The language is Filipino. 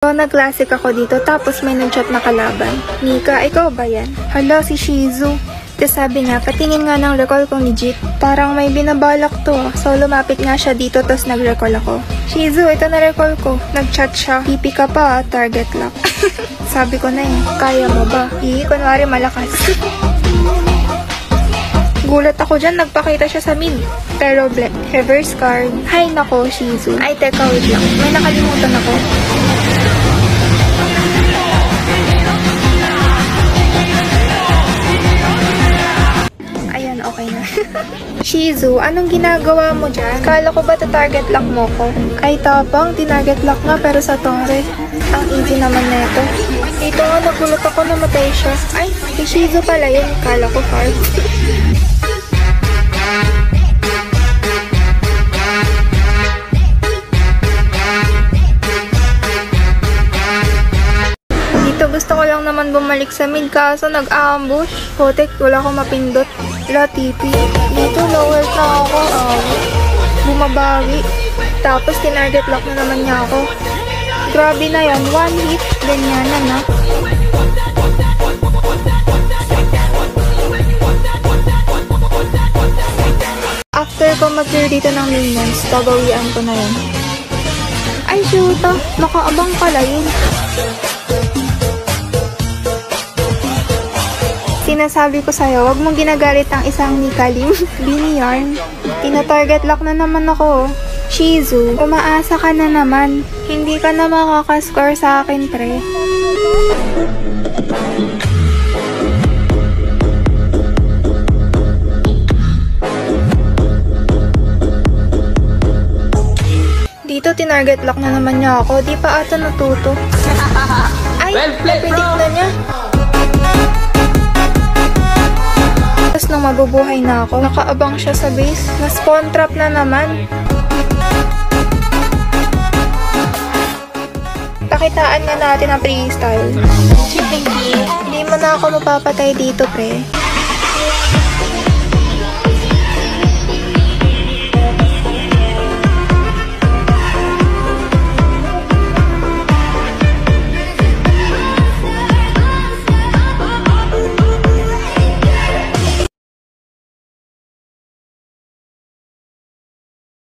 So, nag-classic ako dito, tapos may nag-chat na kalaban. Nika, ikaw ba yan? Hala, si Shizu. Tapos sabi niya, patingin nga ng recall kung legit. Parang may binabalak to. So, lumapit nga siya dito, tapos nag-recall ako. Shizu, ito na recall ko. Nag-chat siya. Pipi ka pa, target lock. Sabi ko na kaya mo ba? Kunwari malakas. Gulat ako dyan, nagpakita siya sa mid. Pero reverse card. Hay nako, Shizu. Ay, teka, wait lang. May nakalimutan ako. Ayan, okay na. Shizu, anong ginagawa mo dyan? Kala ko ba target lock mo ko? Ay, tapang, tinarget lock nga pero sa tore. Ang easy naman neto. Ito nga, nagulat ako, namatay siya. Ay, si Shizu pala yun. Kala ko hard. Gusto ko lang naman bumalik sa mid kaso nag-ambush. Hotek, wala akong mapindot. Wala TP. Dito, lower na ako. Bumabawi. Tapos, tinarget lock na naman niya ako. Grabe na yan. One hit. Ganyan na. After ko mag-clear dito ng minions, babawian ko na yun. Ay, shoot. Nakaabang pala yun. Sinasabi ko sa'yo, wag mong ginagalit ang isang Nikalim. Bini yarn. Tina-target lock na naman ako. Shizu, umaasa ka na naman. Hindi ka na makakascore sa akin, pre. Dito, tinarget lock na naman niya ako. Di pa ata natuto. Ay, na-predict na niya. Nung mabubuhay na ako, nakaabang siya sa base. Na-spawn trap na naman. Pakitaan nga natin ang freestyle. Hindi mo na ako mapapatay dito, pre.